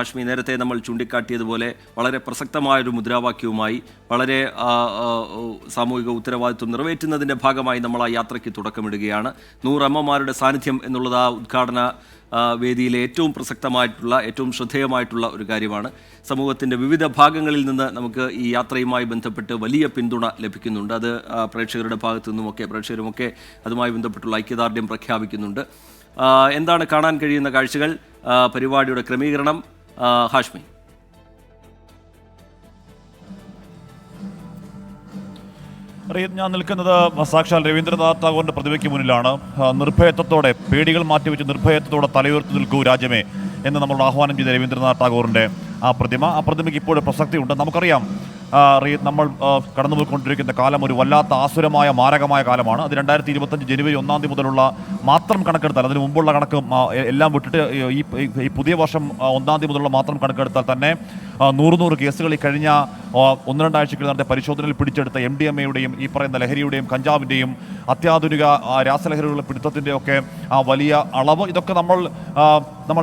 ഹാഷ്മി, നേരത്തെ നമ്മൾ ചൂണ്ടിക്കാട്ടിയതുപോലെ വളരെ പ്രസക്തമായൊരു മുദ്രാവാക്യവുമായി വളരെ സാമൂഹിക ഉത്തരവാദിത്വം നിറവേറ്റുന്നതിൻ്റെ ഭാഗമായി നമ്മൾ ആ യാത്രയ്ക്ക് തുടക്കമിടുകയാണ്. 100 അമ്മമാരുടെ സാന്നിധ്യം എന്നുള്ളത് ആ ഉദ്ഘാടന വേദിയിലെ ഏറ്റവും പ്രസക്തമായിട്ടുള്ള, ഏറ്റവും ശ്രദ്ധേയമായിട്ടുള്ള ഒരു കാര്യമാണ്. സമൂഹത്തിൻ്റെ വിവിധ ഭാഗങ്ങളിൽ നിന്ന് നമുക്ക് ഈ യാത്രയുമായി ബന്ധപ്പെട്ട് വലിയ പിന്തുണ ലഭിക്കുന്നുണ്ട്. അത് പ്രേക്ഷകരുടെ ഭാഗത്തു നിന്നുമൊക്കെ, പ്രേക്ഷകരുമൊക്കെ അതുമായി ബന്ധപ്പെട്ടുള്ള ഐക്യദാർഢ്യം പ്രഖ്യാപിക്കുന്നുണ്ട്. എന്താണ് കാണാൻ കഴിയുന്ന കാഴ്ചകൾ, പരിപാടിയുടെ ക്രമീകരണം? ഹാഷ്മി. ഞാൻ നിൽക്കുന്നത് സാക്ഷാൽ രവീന്ദ്രനാഥ് ടാഗോറിന്റെ പ്രതിമയ്ക്ക് മുന്നിലാണ്. നിർഭയത്വത്തോടെ, പേടികൾ മാറ്റിവെച്ച് നിർഭയത്വത്തോടെ തലയുയർത്തി നിൽക്കൂ രാജ്യമേ എന്ന് നമ്മൾ ആഹ്വാനം ചെയ്ത രവീന്ദ്രനാഥ് ടാഗോറിന്റെ ആ പ്രതിമയ്ക്ക് ഇപ്പോഴും പ്രസക്തിയുണ്ട്. നമുക്കറിയാം, നമ്മൾ കടന്നുപോയിക്കൊണ്ടിരിക്കുന്ന കാലം ഒരു വല്ലാത്ത ആസുരമായ മാരകമായ കാലമാണ്. അത് 2025 ജനുവരി 1 മുതലുള്ള മാത്രം കണക്കെടുത്താൽ, അതിന് മുമ്പുള്ള കണക്ക് എല്ലാം വിട്ടിട്ട് ഈ പുതിയ വർഷം 1 മുതലുള്ള മാത്രം കണക്കെടുത്താൽ തന്നെ 100 കേസുകൾ ഈ കഴിഞ്ഞ 1-2 ആഴ്ചകൾ നടത്തിയ പരിശോധനയിൽ പിടിച്ചെടുത്ത MDMA-യുടെയും ഈ പറയുന്ന ലഹരിയുടെയും കഞ്ചാവിൻ്റെയും അത്യാധുനിക രാസലഹരികളുടെ പിടുത്തത്തിൻ്റെയൊക്കെ ആ വലിയ അളവ്, ഇതൊക്കെ നമ്മൾ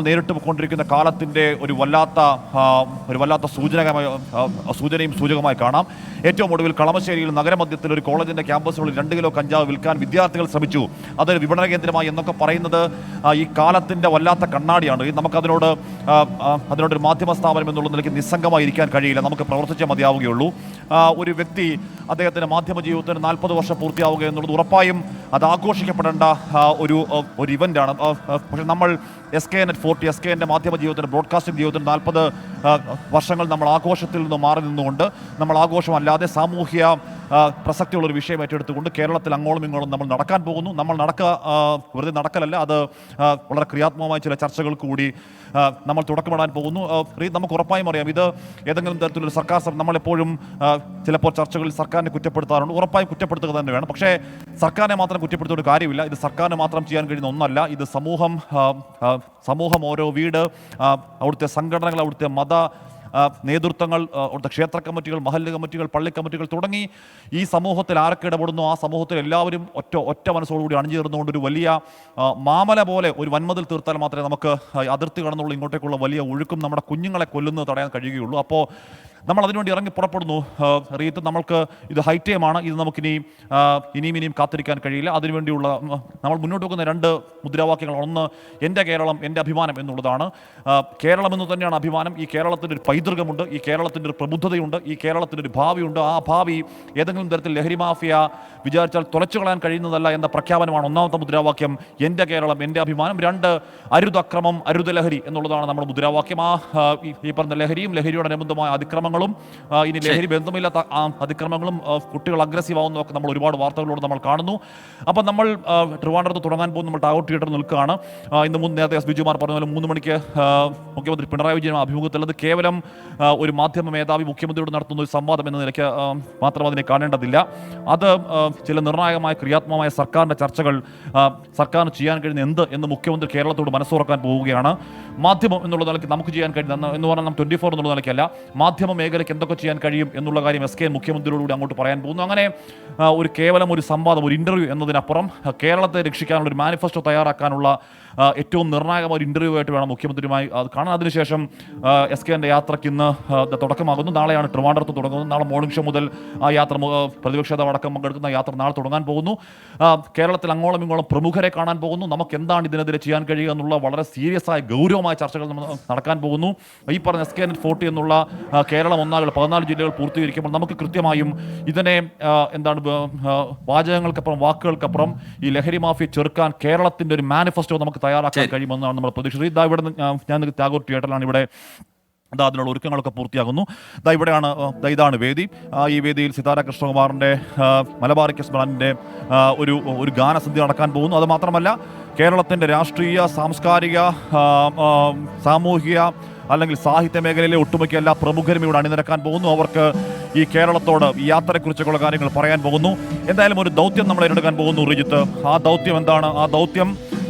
നേരിട്ട് കൊണ്ടിരിക്കുന്ന കാലത്തിൻ്റെ ഒരു വല്ലാത്ത സൂചനയും സൂചകമായി കാണാം. ഏറ്റവും ഒടുവിൽ കളമശ്ശേരിയിൽ നഗരമധ്യത്തിൽ ഒരു കോളേജിൻ്റെ ക്യാമ്പസുകളിൽ 2 കിലോ കഞ്ചാവ് വിൽക്കാൻ വിദ്യാർത്ഥികൾ ശ്രമിച്ചു. അതൊരു വിപണന കേന്ദ്രമായി എന്നൊക്കെ പറയുന്നത് ഈ കാലത്തിൻ്റെ വല്ലാത്ത കണ്ണാടിയാണ്. അതിനോടൊരു മാധ്യമ സ്ഥാപനം എന്നുള്ള നിലയ്ക്ക് നിസ്സംഗമായിരിക്കാൻ കഴിയില്ല. നമുക്ക് പ്രവർത്തിച്ചേ മതിയാവുകയുള്ളൂ. ഒരു വ്യക്തി അദ്ദേഹത്തിൻ്റെ മാധ്യമ ജീവിതത്തിന് 40 വർഷം പൂർത്തിയാവുക എന്നുള്ളത് ഉറപ്പായും അത് ആഘോഷിക്കപ്പെടേണ്ട ഒരു ഇവൻ്റാണ്. പക്ഷേ നമ്മൾ SKN മാധ്യമ ജീവിതത്തിന്, ബ്രോഡ്കാസ്റ്റിംഗ് ജീവിതത്തിന് 40 വർഷങ്ങൾ നമ്മൾ ആഘോഷത്തിൽ നിന്ന് മാറി നിന്നുകൊണ്ട്, നമ്മൾ ആഘോഷമല്ലാതെ സാമൂഹ്യ പ്രസക്തിയുള്ളൊരു വിഷയം ഏറ്റെടുത്തുകൊണ്ട് കേരളത്തിൽ അങ്ങോളം ഇങ്ങോളം നമ്മൾ നടക്കാൻ പോകുന്നു. നമ്മൾ വെറുതെ നടക്കലല്ല, അത് വളരെ ക്രിയാത്മകമായ ചില ചർച്ചകൾക്ക് കൂടി നമ്മൾ തുടക്കമിടാൻ പോകുന്നു. നമുക്ക് ഉറപ്പായും അറിയാം, ഇത് ഏതെങ്കിലും തരത്തിലൊരു സർക്കാർ, നമ്മളെപ്പോഴും ചിലപ്പോൾ ചർച്ചകളിൽ സർക്കാരിനെ കുറ്റപ്പെടുത്താറുണ്ട്. ഉറപ്പായും കുറ്റപ്പെടുത്തുക തന്നെ വേണം. പക്ഷേ സർക്കാരിനെ മാത്രം കുറ്റപ്പെടുത്തിയ ഒരു കാര്യമില്ല. ഇത് സർക്കാരിന് മാത്രം ചെയ്യാൻ കഴിയുന്ന ഒന്നല്ല. ഇത് സമൂഹം, ഓരോ വീട്, അവിടുത്തെ സംഘടനകൾ, അവിടുത്തെ മത നേതൃത്വങ്ങൾ, അവിടുത്തെ ക്ഷേത്ര കമ്മിറ്റികൾ, മഹല്ല് കമ്മിറ്റികൾ, പള്ളി കമ്മിറ്റികൾ തുടങ്ങി ഈ സമൂഹത്തിൽ ആരൊക്കെ ഇടപെടുന്നു ആ സമൂഹത്തിൽ എല്ലാവരും ഒറ്റ മനസ്സോടുകൂടി അണിഞ്ഞുചേർന്നുകൊണ്ട് ഒരു വലിയ മാമല പോലെ ഒരു വൻമതിൽ തീർത്താൽ മാത്രമേ നമുക്ക് അതിർത്തി കടന്നുള്ള ഇങ്ങോട്ടേക്കുള്ള വലിയ ഒഴുക്കും നമ്മുടെ കുഞ്ഞുങ്ങളെ കൊല്ലുന്നത് തടയാൻ കഴിയുകയുള്ളൂ. അപ്പോൾ നമ്മൾ അതിനുവേണ്ടി ഇറങ്ങി പുറപ്പെടുന്നു. റീത്ത്, നമ്മൾക്ക് ഇത് ഹൈറ്റേമാണ്. ഇത് നമുക്കിനി ഇനിയും കാത്തിരിക്കാൻ കഴിയില്ല. അതിനുവേണ്ടിയുള്ള നമ്മൾ മുന്നോട്ട് വെക്കുന്ന 2 മുദ്രാവാക്യങ്ങൾ, ഒന്ന് എൻ്റെ കേരളം, എൻ്റെ അഭിമാനം എന്നുള്ളതാണ്. കേരളം എന്ന് തന്നെയാണ് അഭിമാനം. ഈ കേരളത്തിൻ്റെ ഒരു പൈതൃകമുണ്ട്, ഈ കേരളത്തിൻ്റെ ഒരു പ്രബുദ്ധതയുണ്ട്, ഈ കേരളത്തിൻ്റെ ഒരു ഭാവിയുണ്ട്. ആ ഭാവി ഏതെങ്കിലും തരത്തിൽ ലഹരി മാഫിയ വിചാരിച്ചാൽ തുലച്ചു കളയാൻ കഴിയുന്നതല്ല എന്ന പ്രഖ്യാപനമാണ് ഒന്നാമത്തെ മുദ്രാവാക്യം, എൻ്റെ കേരളം, എൻ്റെ അഭിമാനം. 2, അരുത് അക്രമം, അരുത് ലഹരി എന്നുള്ളതാണ് നമ്മുടെ മുദ്രാവാക്യം. ഈ പറഞ്ഞ ലഹരിയും ലഹരിയോടനുബന്ധമായ അതിക്രമങ്ങളും, ഇനി ലഹരി ബന്ധമില്ലാത്ത അതിക്രമങ്ങളും, കുട്ടികൾ അഗ്രസീവ് ആവുന്നതൊക്കെ നമ്മൾ ഒരുപാട് വാർത്തകളോട് നമ്മൾ കാണുന്നു. അപ്പം നമ്മൾ ട്രിവാൻഡ്രത്ത് തുടങ്ങാൻ പോകുന്ന നമ്മൾ ടാഗോർ തിയേറ്ററിൽ നിൽക്കുകയാണ്. ഇന്ന് നേരത്തെ എസ് ബിജുമാർ പറഞ്ഞ പോലെ 3 മണിക്ക് മുഖ്യമന്ത്രി പിണറായി വിജയൻ അഭിമുഖത്തിലുള്ളത് കേവലം ഒരു മാധ്യമ മേധാവി മുഖ്യമന്ത്രിയോട് നടത്തുന്ന ഒരു സംവാദം എന്ന നിലയ്ക്ക് മാത്രം അതിനെ കാണേണ്ടതില്ല. അത് ചില നിർണായകമായ ക്രിയാത്മകമായ സർക്കാരിൻ്റെ ചർച്ചകൾ, സർക്കാരിന് ചെയ്യാൻ കഴിയുന്ന എന്ത് എന്ന് മുഖ്യമന്ത്രി കേരളത്തോട് മനസ്സുറക്കാൻ പോവുകയാണ്. മാധ്യമം എന്നുള്ള നിലയ്ക്ക് നമുക്ക് ചെയ്യാൻ കഴിയുന്ന എന്ന് പറഞ്ഞാൽ 24 എന്നുള്ള നിലയ്ക്കല്ല, മാധ്യമ മേഖലയ്ക്ക് എന്തൊക്കെ ചെയ്യാൻ കഴിയും എന്നുള്ള കാര്യം SKN മുഖ്യമന്ത്രിയോടുകൂടി അങ്ങോട്ട് പറയാൻ പോകുന്നു. അങ്ങനെ കേവലം ഒരു സംവാദം, ഒരു ഇൻ്റർവ്യൂ എന്നതിനപ്പുറം കേരളത്തെ രക്ഷിക്കാനുള്ള ഒരു മാനിഫെസ്റ്റോ തയ്യാറാക്കാനുള്ള ഏറ്റവും നിർണായകമായ ഒരു ഇൻ്റർവ്യൂ ആയിട്ട് വേണം മുഖ്യമന്ത്രിയുമായി അത് കാണാൻ. അതിനുശേഷം SKൻ്റെ യാത്രയ്ക്ക് ഇന്ന് തുടക്കമാകുന്നു. നാളെയാണ് ട്രിവാൻഡ്രത്ത് തുടങ്ങുന്നത്. നാളെ മോർണിംഗ് ഷോ മുതൽ ആ യാത്ര, പ്രതിപക്ഷ നേതാവ് അടക്കം പങ്കെടുക്കുന്ന യാത്ര നാളെ തുടങ്ങാൻ പോകുന്നു. കേരളത്തിൽ അങ്ങോളം ഇങ്ങോളം പ്രമുഖരെ കാണാൻ പോകുന്നു. നമുക്ക് എന്താണ് ഇതിനെതിരെ ചെയ്യാൻ കഴിയുക എന്നുള്ള വളരെ സീരിയസ് ആയ ഗൗരവമായ ചർച്ചകൾ നടക്കാൻ പോകുന്നു. ഈ പറഞ്ഞ SKN40 എന്നുള്ള കേരളം ഒന്നാകെ 14 ജില്ലകൾ പൂർത്തീകരിക്കുമ്പോൾ നമുക്ക് കൃത്യമായും ഇതിനെ വാചകങ്ങൾക്കപ്പുറം, വാക്കുകൾക്കപ്പുറം ഈ ലഹരി മാഫിയെ ചെറുക്കാൻ കേരളത്തിൻ്റെ ഒരു മാനിഫെസ്റ്റോ നമുക്ക് തയ്യാറാക്കാൻ കഴിയുമെന്നാണ് നമ്മൾ പ്രതീക്ഷിച്ചത്. ഇവിടെ ഞാൻ ടാഗോർ തിയേറ്ററിലാണ്. ഇവിടെ അതിനുള്ള ഒരുക്കങ്ങളൊക്കെ പൂർത്തിയാകുന്നു. ഇതാണ് വേദി. ഈ വേദിയിൽ സിതാര കൃഷ്ണകുമാറിൻ്റെ മലബാർ എക്സ്പ്രസ് ബ്രാൻഡിൻ്റെ ഒരു ഗാനസന്ധ്യ നടക്കാൻ പോകുന്നു. അതുമാത്രമല്ല, കേരളത്തിൻ്റെ രാഷ്ട്രീയ, സാംസ്കാരിക, സാമൂഹിക അല്ലെങ്കിൽ സാഹിത്യ മേഖലയിലെ ഒട്ടുമിക്ക എല്ലാ പ്രമുഖരും ഇവിടെ അണിനിരക്കാൻ പോകുന്നു. അവർക്ക് ഈ കേരളത്തോട് ഈ യാത്രയെക്കുറിച്ചുള്ള കാര്യങ്ങൾ പറയാൻ പോകുന്നു. എന്തായാലും ഒരു ദൗത്യം നമ്മൾ ഏറ്റെടുക്കാൻ പോകുന്നു റിജിത്ത്. ആ ദൗത്യം എന്താണ്? ആ ദൗത്യം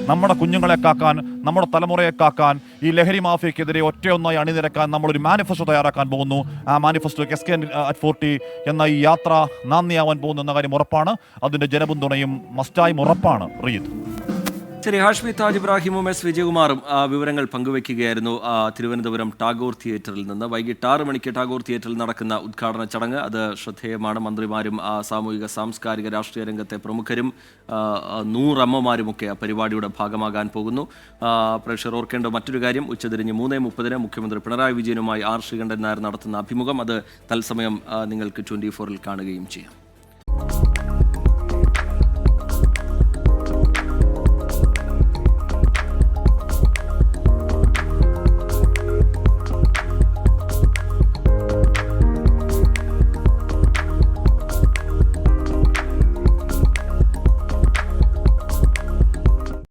നമ്മുടെ കുഞ്ഞുങ്ങളെ കാക്കാൻ, നമ്മുടെ തലമുറയെ കാക്കാൻ, ഈ ലഹരി മാഫിയക്കെതിരെ ഒറ്റയൊന്നായി അണിനിരക്കാൻ നമ്മളൊരു മാനിഫെസ്റ്റോ തയ്യാറാക്കാൻ പോകുന്നു. ആ മാനിഫെസ്റ്റോ SKN40 എന്ന ഈ യാത്ര നാന്ദിയാവാൻ പോകുന്നു എന്ന കാര്യം ഉറപ്പാണ്. അതിൻ്റെ ജനപിന്തുണയും മസ്റ്റായും ഉറപ്പാണ് റിജിത്ത്. ശരി, ഹാഷ്മി താജ് ഇബ്രാഹിമും എസ് വിജയകുമാറും വിവരങ്ങൾ പങ്കുവയ്ക്കുകയായിരുന്നു തിരുവനന്തപുരം ടാഗോർ തിയേറ്ററിൽ നിന്ന്. വൈകിട്ട് 6 മണിക്ക് ടാഗോർ തിയേറ്ററിൽ നടക്കുന്ന ഉദ്ഘാടന ചടങ്ങ് അത് ശ്രദ്ധേയമാണ്. മന്ത്രിമാരും സാമൂഹിക സാംസ്കാരിക രാഷ്ട്രീയ രംഗത്തെ പ്രമുഖരും 100 അമ്മമാരുമൊക്കെ ആ പരിപാടിയുടെ ഭാഗമാകാൻ പോകുന്നു. പ്രേക്ഷകർ ഓർക്കേണ്ട മറ്റൊരു കാര്യം, ഉച്ചതിരിഞ്ഞ് 3:30 മുഖ്യമന്ത്രി പിണറായി വിജയനുമായി ആർ ശ്രീകണ്ഠൻ നായർ നടത്തുന്ന അഭിമുഖം അത് തത്സമയം നിങ്ങൾക്ക് 24-ൽ കാണുകയും ചെയ്യാം.